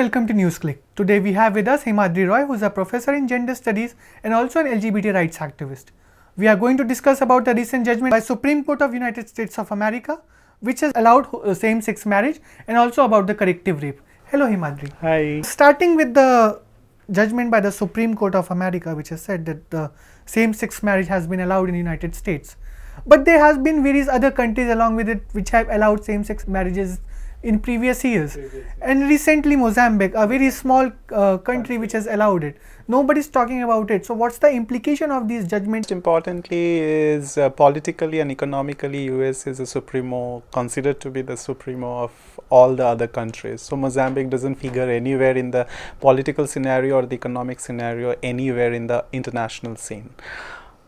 welcome to NewsClick. Today we have with us Himadri Roy, who is a professor in gender studies and also an LGBT rights activist. We are going to discuss about the recent judgment by Supreme Court of United States of America, which has allowed same-sex marriage, and also about the corrective rape. Hello Himadri. Hi. Starting with the judgment by the Supreme Court of America, which has said that the same-sex marriage has been allowed in the United States. But there has been various other countries along with it which have allowed same-sex marriages in previous years. And recently Mozambique, a very small country which has allowed it. Nobody's talking about it. So what's the implication of these judgments? Most importantly is politically and economically US is a supremo, considered to be the supremo of all the other countries. So Mozambique doesn't figure anywhere in the political scenario or the economic scenario anywhere in the international scene.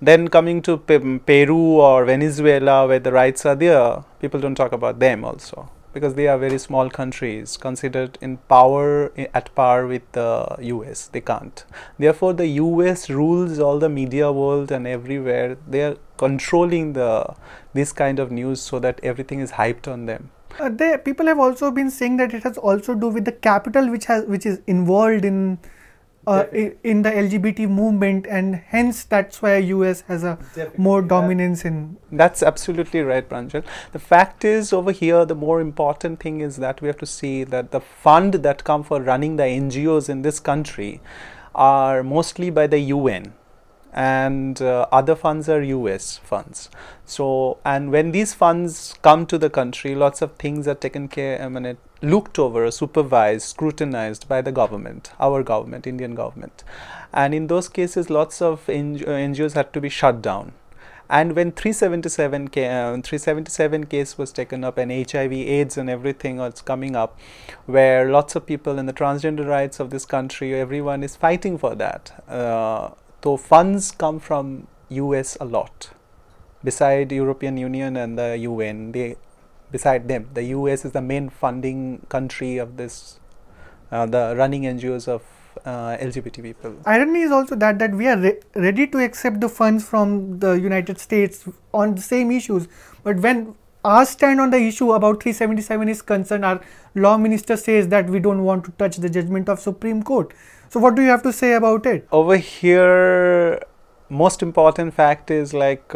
Then coming to Peru or Venezuela, where the rights are there, people don't talk about them also, because they are very small countries considered in power at par with the US. They can't. Therefore, the US rules all the media world and everywhere. They are controlling this kind of news so that everything is hyped on them. People have also been saying that it has also to do with the capital which is involved in the LGBT movement, and hence that's why US has a more dominance in. That's absolutely right, Pranjal. The fact is, over here the more important thing is that we have to see that the fund that come for running the NGOs in this country are mostly by the UN, and other funds are US funds. So, and when these funds come to the country, lots of things are taken care, looked over, supervised, scrutinized by the government, our government, Indian government. And in those cases, lots of NGOs had to be shut down. And when 377 case was taken up, and HIV, AIDS and everything was coming up, where lots of people in the transgender rights of this country, everyone is fighting for that. So funds come from US a lot. Beside European Union and the UN, beside them, the US is the main funding country of this, the running NGOs of LGBT people. Irony is also that we are ready to accept the funds from the United States on the same issues, but when our stand on the issue about 377 is concerned, our law minister says that we don't want to touch the judgment of Supreme Court. So what do you have to say about it? Over here, most important fact is like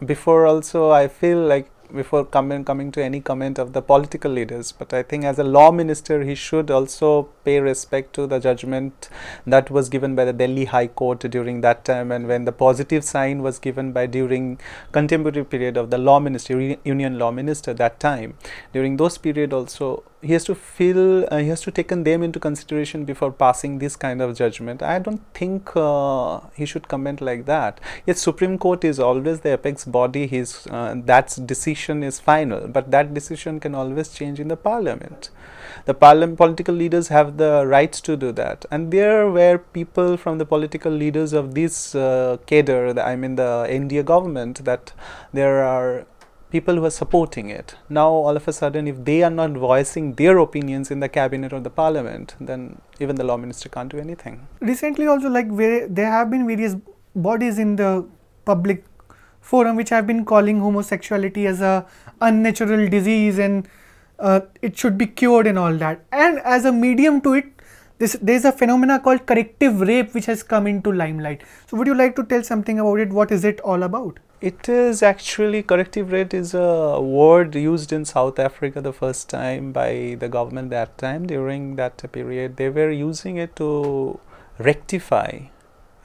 before also I feel like before coming to any comment of the political leaders, but I think as a law minister he should also pay respect to the judgment that was given by the Delhi High Court during that time, and when the positive sign was given by during contemporary period of the law minister, union law minister that time. During those period also he has to feel, he has to taken them into consideration before passing this kind of judgment. I don't think he should comment like that. Yes, Supreme Court is always the apex body. His that decision is final, but that decision can always change in the parliament. The political leaders have the rights to do that, and there were people from the political leaders of this cadre, I mean the India government, that there are people who are supporting it. Now all of a sudden, if they are not voicing their opinions in the cabinet or the parliament, then even the law minister can't do anything. Recently also, like there have been various bodies in the public forum which have been calling homosexuality as a unnatural disease, and it should be cured and all that. And as a medium to it, there's a phenomena called corrective rape which has come into limelight. So would you like to tell something about it? What is it all about? It is actually, corrective rape is a word used in South Africa the first time by the government that time. During that period, they were using it to rectify,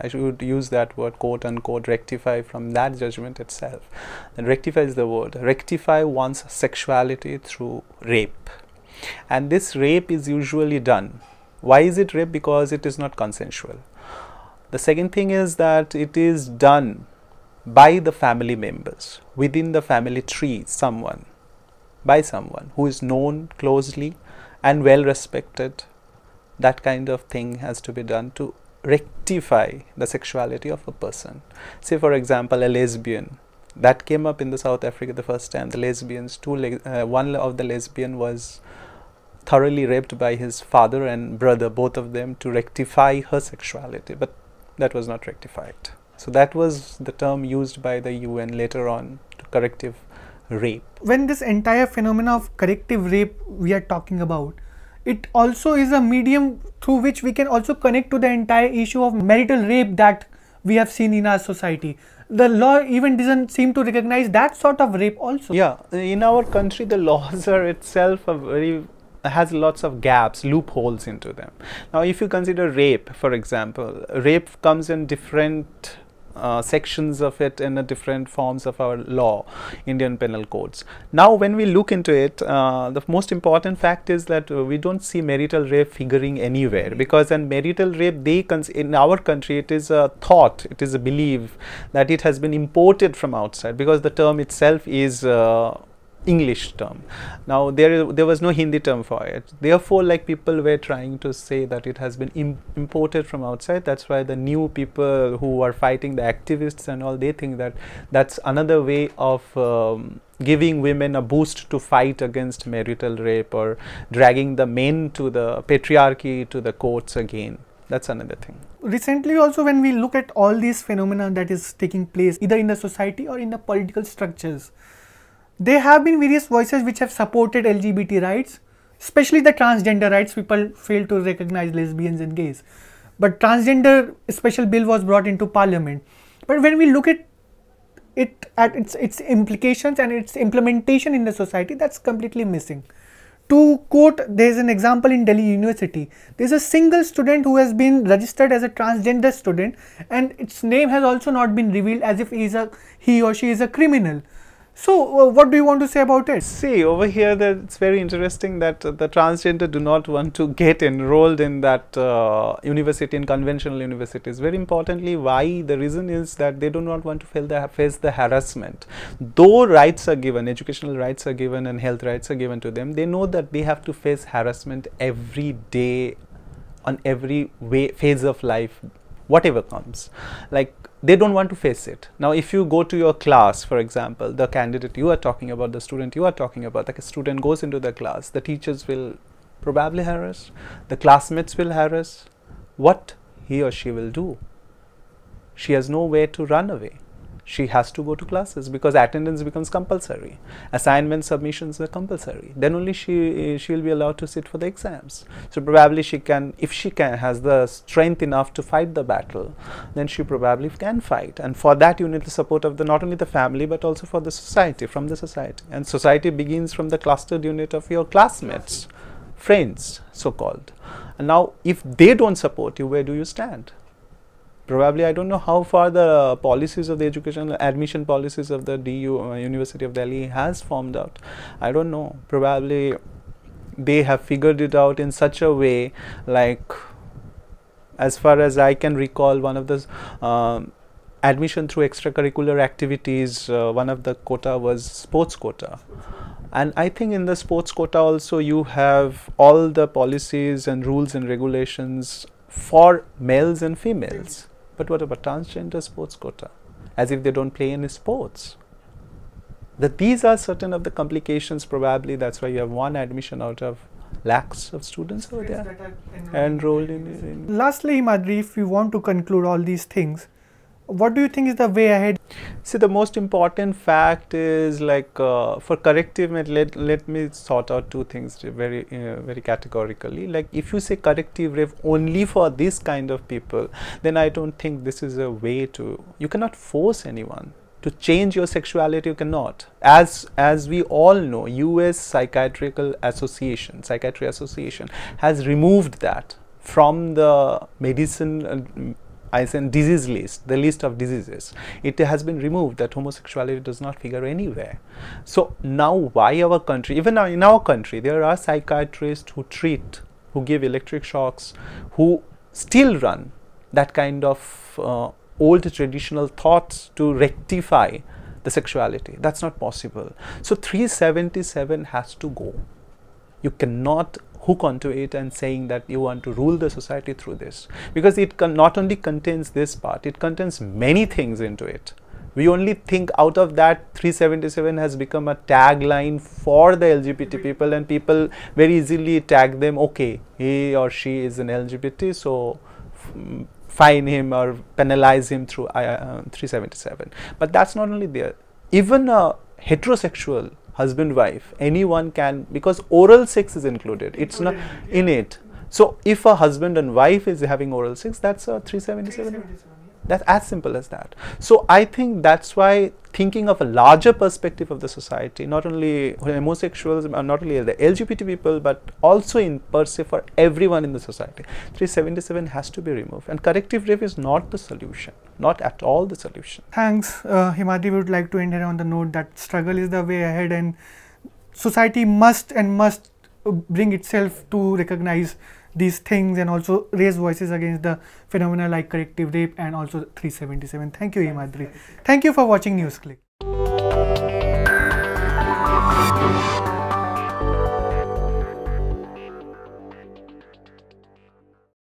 I should use that word, quote unquote, rectify from that judgment itself. And rectify is the word. Rectify one's sexuality through rape. And this rape is usually done. Why is it rape? Because it is not consensual. The second thing is that it is done by the family members, within the family tree, by someone who is known closely and well respected. That kind of thing has to be done to rectify the sexuality of a person. Say for example, a lesbian. That came up in the South Africa the first time. The lesbians, one of the lesbian was thoroughly raped by his father and brother, both of them, to rectify her sexuality, but that was not rectified. So that was the term used by the UN later on to corrective rape. When this entire phenomena of corrective rape we are talking about, it also is a medium through which we can also connect to the entire issue of marital rape that we have seen in our society. The law even doesn't seem to recognize that sort of rape also. Yeah, in our country, the laws are itself a very has lots of gaps, loopholes into them. Now, if you consider rape, for example, rape comes in different sections of it in the different forms of our law, Indian penal codes. Now, when we look into it, the most important fact is that we don't see marital rape figuring anywhere, because in marital rape, in our country, it is a thought, it is a belief that it has been imported from outside, because the term itself is English term. Now there was no Hindi term for it. Therefore, like, people were trying to say that it has been imported from outside. That's why the new people who are fighting, the activists and all, they think that that's another way of giving women a boost to fight against marital rape, or dragging the men to the patriarchy, to the courts again. That's another thing. Recently also, when we look at all these phenomena that is taking place either in the society or in the political structures, there have been various voices which have supported LGBT rights, especially the transgender rights. People fail to recognize lesbians and gays. But transgender special bill was brought into parliament. But when we look at it at its implications and its implementation in the society, that's completely missing. To quote, there is an example in Delhi University. There is a single student who has been registered as a transgender student, and its name has also not been revealed, as if he or she is a criminal. So, what do you want to say about it? See, over here, it's very interesting that the transgender do not want to get enrolled in that university, in conventional universities. Very importantly, why? The reason is that they do not want to face the harassment. Though rights are given, educational rights are given and health rights are given to them, they know that they have to face harassment every day, on every phase of life, whatever comes. Like, they don't want to face it. Now, if you go to your class, for example, the candidate you are talking about, the student you are talking about, the student goes into the class, the teachers will probably harass, the classmates will harass. What he or she will do? She has no way to run away. She has to go to classes, because attendance becomes compulsory. Assignment submissions are compulsory. Then only she will be allowed to sit for the exams. So probably she can, if she has the strength enough to fight the battle, then she probably can fight. And for that, you need the support of not only the family, but also for the society, from the society. And society begins from the clustered unit of your classmates, friends, so-called. And now, if they don't support you, where do you stand? Probably, I don't know how far the policies of the educational admission policies of the University of Delhi has formed out. I don't know. Probably they have figured it out in such a way, like, as far as I can recall, one of the admission through extracurricular activities, one of the quota was sports quota. And I think in the sports quota also you have all the policies and rules and regulations for males and females. But what about transgender sports quota? As if they don't play any sports. That these are certain of the complications, probably. That's why you have one admission out of lakhs of students over there enrolled in. Lastly, Himadri, if you want to conclude all these things, what do you think is the way ahead? See, the most important fact is, like, for corrective, let me sort out two things very very categorically. Like, if you say corrective rape only for this kind of people, then I don't think this is a way to. You cannot force anyone to change your sexuality. You cannot. As we all know, US Psychiatry Association has removed that from the medicine. I said disease list, the list of diseases. It has been removed, that homosexuality does not figure anywhere. So now, why our country, even now in our country, there are psychiatrists who treat, who give electric shocks, who still run that kind of old traditional thoughts to rectify the sexuality. That's not possible. So 377 has to go. You cannot hook onto it and saying that you want to rule the society through this, because it not only contains this part, it contains many things into it. We only think out of that 377 has become a tagline for the LGBT people, and people very easily tag them, okay, he or she is an LGBT, so fine him or penalize him through 377. But that's not only there. Even a heterosexual husband wife, anyone can, because oral sex is included, it's not in it. So if a husband and wife is having oral sex, that's a 377. That's as simple as that. So I think that's why thinking of a larger perspective of the society, not only homosexuals, not only the LGBT people, but also in per se for everyone in the society, 377 has to be removed. And corrective rape is not the solution, not at all the solution. Thanks, Himadri. We would like to end here on the note that struggle is the way ahead, and society must bring itself to recognize these things and also raise voices against the phenomena like corrective rape and also 377. Thank you, Himadri. Thank you for watching NewsClick.